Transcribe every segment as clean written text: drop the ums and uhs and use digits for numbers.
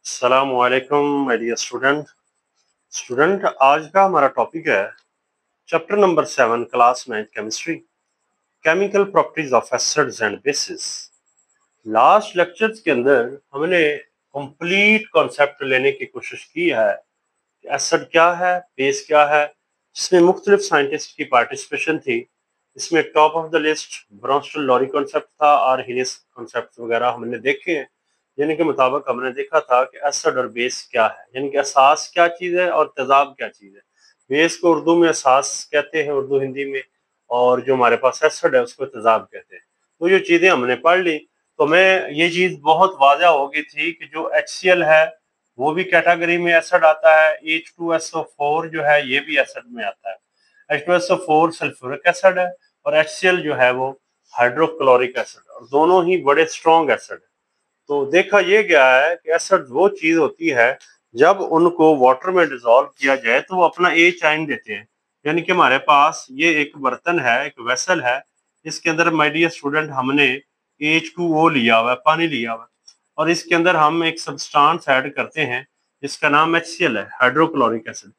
अस्सलामुअलैकुम my dear student आज का हमारा टॉपिक है chapter number 7 class 9 chemistry chemical properties of acids and bases. Last lectures के अंदर हमने कंप्लीट कॉन्सेप्ट लेने की कोशिश की है कि एसिड क्या है, बेस क्या है, जिसमें मुख्तलिफ साइंटिस्ट की पार्टिसिपेशन थी। इसमें टॉप ऑफ द लिस्ट ब्रॉन्स्टल लॉरी कॉन्सेप्ट था और हिनिस कॉन्सेप्ट वगैरह हमने देखे हैं, यानी के मुताबिक हमने देखा था कि एसिड और बेस क्या है, यानी कि असास क्या चीज़ है और तेजाब क्या चीज़ है। बेस को उर्दू में असास कहते हैं, उर्दू हिंदी में, और जो हमारे पास एसिड है उसको तेजाब कहते हैं। तो ये चीज़ें हमने पढ़ ली तो हमें ये चीज़ बहुत वाज़ह हो गई थी कि जो HCl है वो भी कैटेगरी में एसिड आता है। H2SO4 जो है ये भी एसिड में आता है। H2SO4 सल्फ्यूरिक एसिड है और HCl जो है वो हाइड्रोक्लोरिक एसिड, और दोनों ही बड़े स्ट्रॉन्ग एसिड है। तो देखा ये गया है कि एसिड वो चीज होती है जब उनको वाटर में डिसॉल्व किया जाए तो वो अपना H आयन देते हैं। यानी कि हमारे पास ये एक बर्तन है, एक वेसल है, इसके अंदर माय डियर स्टूडेंट हमने H2O लिया हुआ है, पानी लिया हुआ है, और इसके अंदर हम एक सब्सटेंस ऐड करते हैं जिसका नाम HCl है, हाइड्रोक्लोरिक एसिड।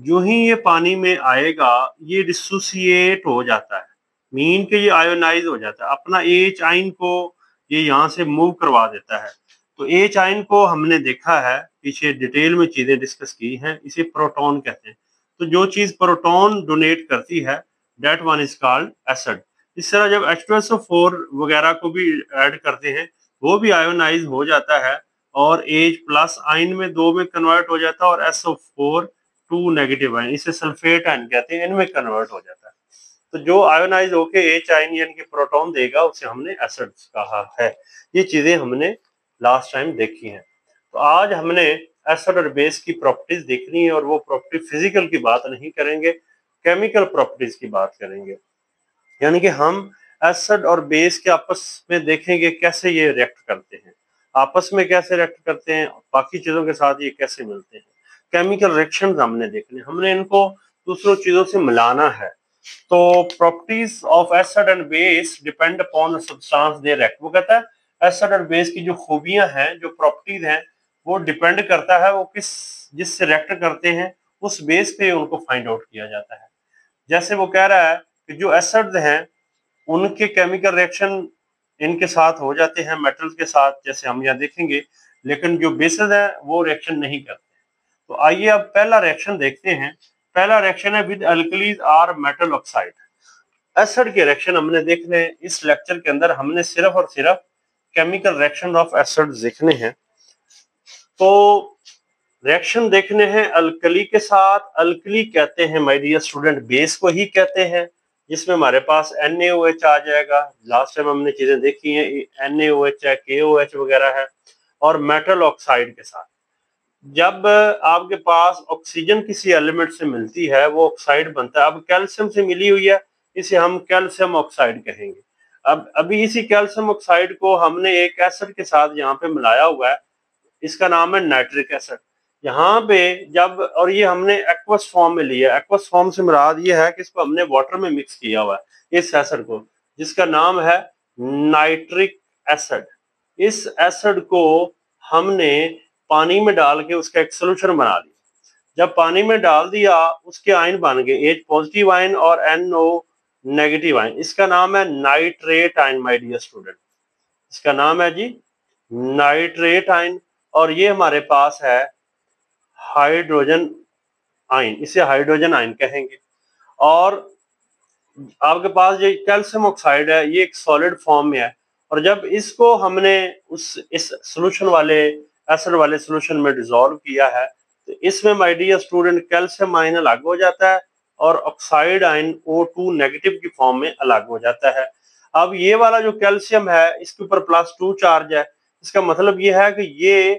जो ही ये पानी में आएगा ये डिसोसिएट हो जाता है, मीन के ये आयोनाइज हो जाता है, अपना H आयन को ये यहाँ से मूव करवा देता है। तो H आयन को हमने देखा है, पीछे डिटेल में चीजें डिस्कस की हैं, इसे प्रोटॉन कहते हैं। तो जो चीज प्रोटॉन डोनेट करती है that one is called acid. इस तरह जब H2SO4 वगैरह को भी ऐड करते हैं वो भी आयोनाइज हो जाता है और H प्लस आयन में दो में कन्वर्ट हो जाता है और SO4 टू नेगेटिव आयन, इसे सल्फेट आयन कहते हैं, इनमें कन्वर्ट हो जाता है। तो जो आयोनाइज होके H आयन यानी कि प्रोटॉन देगा उसे हमने एसिड कहा है। ये चीजें हमने लास्ट टाइम देखी हैं। तो आज हमने एसिड और बेस की प्रॉपर्टीज देखनी है, और वो प्रॉपर्टी फिजिकल की बात नहीं करेंगे, केमिकल प्रॉपर्टीज की बात करेंगे। यानी कि हम एसिड और बेस के आपस में देखेंगे कैसे ये रिएक्ट करते हैं, आपस में कैसे रिएक्ट करते हैं, बाकी चीजों के साथ ये कैसे मिलते हैं। केमिकल रिएक्शंस हमने देखने, हमने इनको दूसरों चीजों से मिलाना है। तो properties of acid and base depend upon the substance they react. वो कहता है एसिड और बेस की जो खूबियां हैं, जो प्रॉपर्टीज हैं, वो डिपेंड करता है वो किस जिससे रिएक्ट करते हैं, उस बेस पे उनको फाइंड आउट किया जाता है। जैसे वो कह रहा है कि जो एसिड हैं उनके केमिकल रिएक्शन इनके साथ हो जाते हैं मेटल्स के साथ, जैसे हम यहाँ देखेंगे, लेकिन जो बेसेस हैं वो रिएक्शन नहीं करते। तो आइए अब पहला रिएक्शन देखते हैं। पहला रिएक्शन है विद अल्कलीज और मेटल ऑक्साइड। एसिड के रिएक्शन हमने देखने हैं इस लेक्चर के अंदर, हमने सिर्फ और सिर्फ केमिकल रिएक्शन ऑफ एसिड देखने हैं। तो रिएक्शन देखने हैं अल्कली के साथ। अल्कली कहते हैं माय डियर स्टूडेंट बेस को ही कहते हैं, जिसमें हमारे पास NaOH आ जाएगा। लास्ट टाइम हमने चीजें देखी हैं, NaOH है, KOH वगैरह है, और मेटल ऑक्साइड के साथ जब आपके पास ऑक्सीजन किसी एलिमेंट से मिलती है वो ऑक्साइड बनता है। अब कैल्शियम से मिली हुई है, इसे हम कैल्शियम ऑक्साइड कहेंगे। अब अभी इसी कैल्शियम ऑक्साइड को हमने एक एसिड के साथ यहाँ पे मिलाया हुआ है, इसका नाम है नाइट्रिक एसिड। यहाँ पे जब, और ये हमने एक्वस फॉर्म में लिया, एक्वस फॉर्म से मुराद ये है कि इसको हमने वाटर में मिक्स किया हुआ है इस एसिड को, जिसका नाम है नाइट्रिक एसिड। इस एसिड को हमने पानी में डाल के उसका एक सोल्यूशन बना लिया। जब पानी में डाल दिया उसके आयन बन गए, H पॉजिटिव आयन और NO नेगेटिव आयन। इसका नाम है nitrate ion my dear student, इसका नाम है जी नाइट्रेट आयन। और ये हमारे पास है हाइड्रोजन आयन, इसे हाइड्रोजन आयन कहेंगे। और आपके पास ये कैल्शियम ऑक्साइड है, ये एक सॉलिड फॉर्म में है, और जब इसको हमने इस सोल्यूशन वाले एसिड वाले सोल्यूशन में डिसॉल्व किया है तो इसमें my dear student calcium ion अलग हो जाता है और ऑक्साइड आयन O2 नेगेटिव की फॉर्म में अलग हो जाता है। अब ये वाला जो कैल्शियम है इसके ऊपर +2 चार्ज है, इसका मतलब ये है कि ये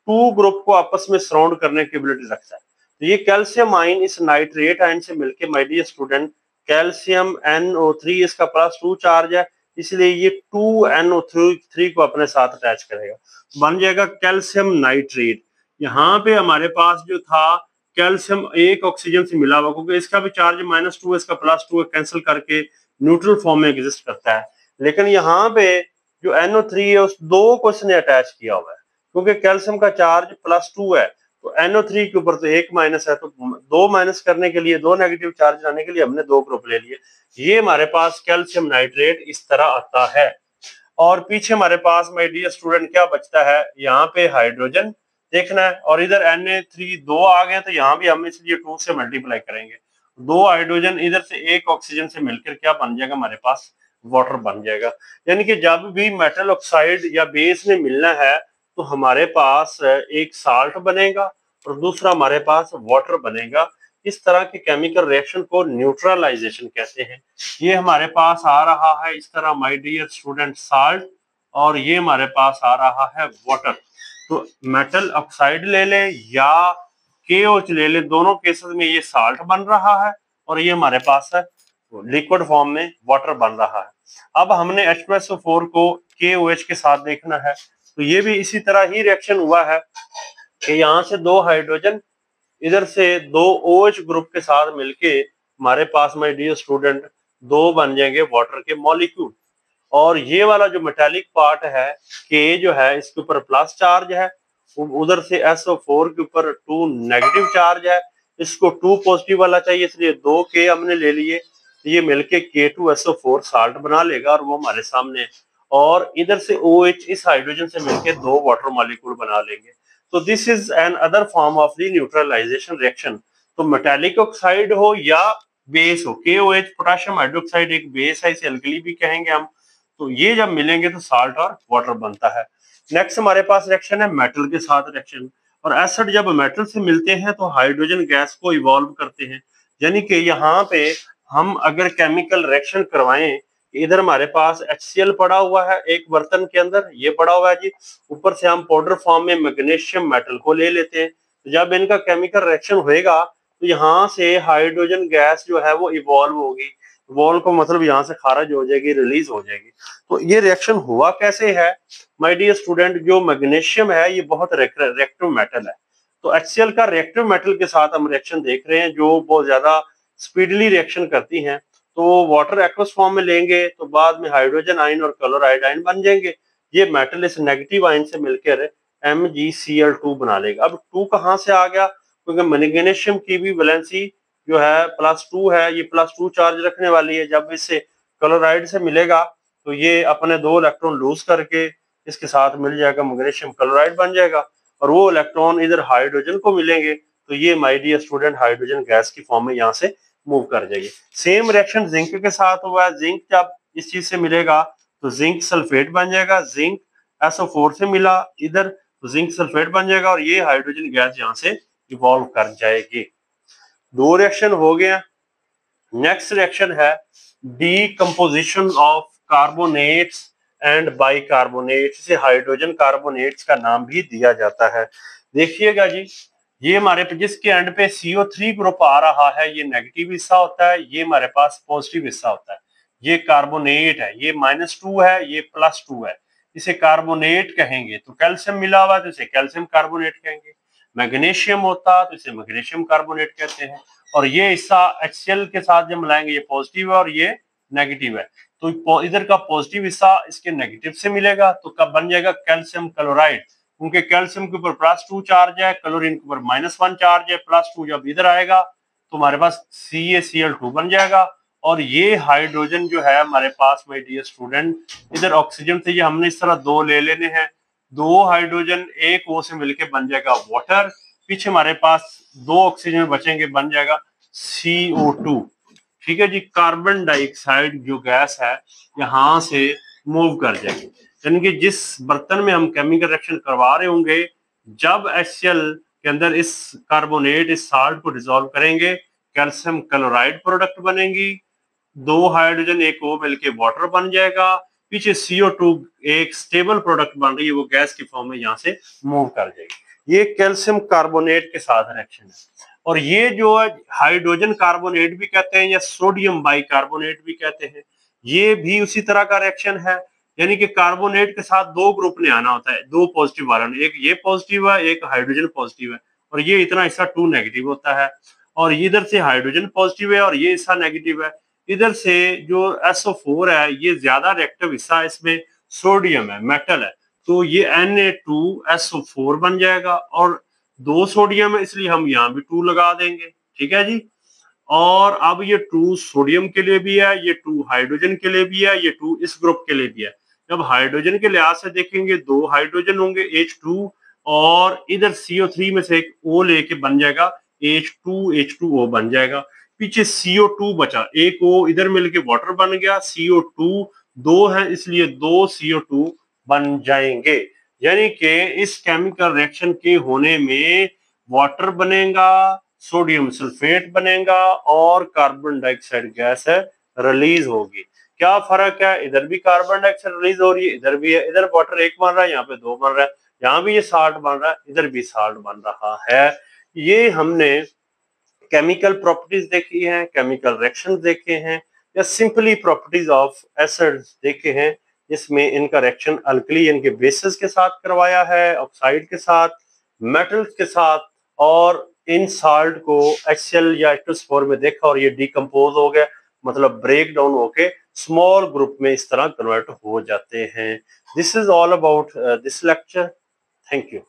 2 ग्रुप को आपस में सराउंड करने की एबिलिटी रखता है। तो ये कैल्शियम आयन इस नाइट्रेट आयन से मिलकर my dear student calcium NO3, इसका +2 चार्ज है, इसलिए ये 2NO3 को अपने साथ अटैच करेगा, बन जाएगा कैल्शियम नाइट्रेट। यहाँ पे हमारे पास जो था कैल्शियम एक ऑक्सीजन से मिला हुआ, क्योंकि इसका भी चार्ज -2, इसका +2 कैंसिल करके न्यूट्रल फॉर्म में एग्जिस्ट करता है। लेकिन यहाँ पे जो NO3 है उस दो को इसने अटैच किया हुआ है, क्योंकि कैल्शियम का चार्ज +2 है, तो NO3 के ऊपर तो 1 माइनस है, तो 2 माइनस करने के लिए, 2 नेगेटिव चार्ज लाने के लिए हमने 2 ग्रुप ले लिए। ये हमारे पास कैल्शियम नाइट्रेट इस तरह आता है। और पीछे हमारे पास माय डियर स्टूडेंट क्या बचता है, यहाँ पे हाइड्रोजन देखना है, और इधर Na3 2 आ गए, तो यहाँ भी हम इसलिए 2 से मल्टीप्लाई करेंगे। 2 हाइड्रोजन इधर से 1 ऑक्सीजन से मिलकर क्या बन जाएगा, हमारे पास वाटर बन जाएगा। यानी कि जब भी मेटल ऑक्साइड या बेस में मिलना है तो हमारे पास एक साल्ट बनेगा और दूसरा हमारे पास वाटर बनेगा। इस तरह के केमिकल रिएक्शन को न्यूट्रलाइजेशन कहते हैं। ये हमारे पास आ रहा है इस तरह माय डियर स्टूडेंट साल्ट, और ये हमारे पास आ रहा है वाटर। तो मेटल ऑक्साइड ले ले या KOH ले ले, दोनों केसेस में ये साल्ट बन रहा है और ये हमारे पास है लिक्विड फॉर्म में वाटर बन रहा है। अब हमने H2SO4 को KOH के साथ देखना है, तो ये भी इसी तरह ही रिएक्शन हुआ है कि यहाँ से 2 हाइड्रोजन इधर से 2 OH ग्रुप के साथ मिलके हमारे पास माय डियर स्टूडेंट 2 बन जाएंगे वाटर के मॉलिक्यूल। और ये वाला जो मेटालिक पार्ट है K जो है, इसके ऊपर प्लस चार्ज है, उधर से SO4 के ऊपर 2 नेगेटिव चार्ज है, इसको 2 पॉजिटिव वाला चाहिए, इसलिए 2 K हमने ले लिए, ये मिलके K2SO4 साल्ट बना लेगा और वो हमारे सामने। और इधर से OH इस हाइड्रोजन से मिलके 2 वाटर मॉलिक्यूल बना लेंगे। तो this is another form of the neutralization reaction. तो मेटालिक ऑक्साइड हो या बेस हो, KOH पोटेशियम हाइड्रोक्साइड एक बेस है, इसे अल्कली भी कहेंगे हम। तो ये जब मिलेंगे तो साल्ट और वाटर बनता है। नेक्स्ट हमारे पास रिएक्शन है मेटल के साथ रिएक्शन। और एसिड जब मेटल से मिलते हैं तो हाइड्रोजन गैस को इवॉल्व करते हैं। यानी कि यहाँ पे हम अगर केमिकल रिएक्शन करवाएं, इधर हमारे पास HCl पड़ा हुआ है एक बर्तन के अंदर, ये पड़ा हुआ है जी, ऊपर से हम पाउडर फॉर्म में मैग्नीशियम मेटल को ले लेते हैं। तो जब इनका केमिकल रिएक्शन होएगा तो यहाँ से हाइड्रोजन गैस जो है वो इवॉल्व होगी। वॉल को मतलब यहाँ से खारिज हो जाएगी, रिलीज हो जाएगी। तो ये रिएक्शन हुआ कैसे है माय डियर स्टूडेंट, जो मैग्नीशियम है ये बहुत रिएक्टिव मेटल है। तो HCl का रिएक्टिव मेटल के साथ हम रिएक्शन देख रहे हैं जो बहुत ज्यादा स्पीडली रिएक्शन करती हैं। तो वाटर एक्वस फॉर्म में लेंगे तो बाद में हाइड्रोजन आयन और क्लोराइड आयन बन जाएंगे। ये मेटल इस नेगेटिव आयन से मिलकर MgCl2 बना लेगा। अब 2 कहाँ से आ गया, क्योंकि मैग्नीशियम की भी वैलेंसी जो है +2 है, ये +2 चार्ज रखने वाली है। जब इससे क्लोराइड से मिलेगा तो ये अपने 2 इलेक्ट्रॉन लूज करके इसके साथ मिल जाएगा, मैग्नीशियम क्लोराइड बन जाएगा, और वो इलेक्ट्रॉन इधर हाइड्रोजन को मिलेंगे, तो ये my dear student hydrogen gas की फॉर्म में यहाँ से मूव कर जाएगी। सेम रिएक्शन जिंक के साथ हुआ है। जिंक जब इस चीज से मिलेगा तो जिंक सल्फेट बन जाएगा। जिंक SO4 से मिला इधर तो जिंक सल्फेट बन जाएगा और ये हाइड्रोजन गैस यहाँ से इवॉल्व कर जाएगी। 2 रिएक्शन हो गया। नेक्स्ट रिएक्शन है decomposition of carbonates and bicarbonates. इसे हाइड्रोजन कार्बोनेट्स का नाम भी दिया जाता है। देखिएगा जी, ये हमारे जिसके एंड पे CO3 ग्रुप आ रहा है ये नेगेटिव हिस्सा होता है, ये हमारे पास पॉजिटिव हिस्सा होता है। ये कार्बोनेट है, ये -2 है, ये +2 है, इसे कार्बोनेट कहेंगे। तो कैल्शियम मिला हुआ तो इसे कैल्शियम कार्बोनेट कहेंगे। मैग्नीशियम होता तो इसे मैग्नीशियम कार्बोनेट कहते हैं। और ये हिस्सा HCl के साथ जब मिलाएंगे ये पॉजिटिव है और ये नेगेटिव है, तो इधर का पॉजिटिव हिस्सा इसके नेगेटिव से मिलेगा, तो कब बन जाएगा कैल्शियम क्लोराइड। क्योंकि कैल्शियम के ऊपर +2 चार्ज है, क्लोरीन के ऊपर -1 चार्ज है। +2 जब इधर आएगा तो हमारे पास CaCl2 बन जाएगा। और ये हाइड्रोजन जो है हमारे पास माय डियर स्टूडेंट, इधर ऑक्सीजन से ये हमने इस तरह 2 ले लेने हैं। 2 हाइड्रोजन एक O से मिलके बन जाएगा वाटर। पीछे हमारे पास 2 ऑक्सीजन बचेंगे, बन जाएगा CO2। ठीक है जी, कार्बन डाइऑक्साइड जो गैस है यहाँ से मूव कर जाएगी। यानी कि जिस बर्तन में हम केमिकल रिएक्शन करवा रहे होंगे, जब HCl के अंदर इस कार्बोनेट इस साल्ट को डिसॉल्व करेंगे, कैल्शियम क्लोराइड प्रोडक्ट बनेगी। 2 हाइड्रोजन एक O मिलके वाटर बन जाएगा। पीछे CO2 एक स्टेबल प्रोडक्ट बन रही है, वो गैस की फॉर्म में यहाँ से मूव कर जाएगी। ये कैल्शियम कार्बोनेट के साथ रिएक्शन है। और ये जो हाइड्रोजन कार्बोनेट भी कहते हैं या सोडियम बाइकार्बोनेट भी कहते हैं, ये भी उसी तरह का रिएक्शन है। यानी कि कार्बोनेट के साथ 2 ग्रुप ने आना होता है, 2 पॉजिटिव वाला ने, एक ये पॉजिटिव है एक हाइड्रोजन पॉजिटिव है, और ये इतना हिस्सा 2 नेगेटिव होता है। और इधर से हाइड्रोजन पॉजिटिव है और ये हिस्सा नेगेटिव है। इधर से जो SO4 है ये ज्यादा रिएक्टिव हिस्सा, इसमें सोडियम है, मेटल है, तो ये Na2SO4 बन जाएगा, और 2 सोडियम है इसलिए हम यहाँ भी 2 लगा देंगे। ठीक है जी। और अब ये 2 सोडियम के लिए भी है, ये 2 हाइड्रोजन के लिए भी है, ये 2 इस ग्रुप के लिए भी है। जब हाइड्रोजन के लिहाज से देखेंगे 2 हाइड्रोजन होंगे H2, और इधर CO3 में से एक O लेके बन जाएगा H2H2O बन जाएगा। पीछे CO2 बचा, एक O इधर मिलके वाटर बन गया, CO2 2 है इसलिए 2 CO2 बन जाएंगे। यानी कि इस केमिकल रिएक्शन के होने में वाटर बनेगा, सोडियम सल्फेट बनेगा और कार्बन डाइऑक्साइड गैस है रिलीज होगी। क्या फर्क है, इधर भी कार्बन डाइऑक्साइड रिलीज हो रही है, इधर भी है, इधर वाटर 1 बन रहा है, यहाँ पे 2 बन रहा है, यहाँ भी ये साल्ट बन रहा है, इधर भी साल्ट बन रहा है। ये हमने केमिकल प्रॉपर्टीज देखी हैं, केमिकल रिएक्शंस देखे हैं, या सिंपली प्रॉपर्टीज ऑफ एसिड्स देखे हैं, जिसमें इनका रिएक्शन अल्कली यानी कि बेसिस के साथ करवाया है, ऑक्साइड के साथ, मेटल्स के साथ, और इन साल्ट को HCl या H2SO4 में देखा और ये डिकम्पोज हो गया, मतलब ब्रेक डाउन होके स्मॉल ग्रुप में इस तरह कन्वर्ट हो जाते हैं। This is all about this lecture. Thank you.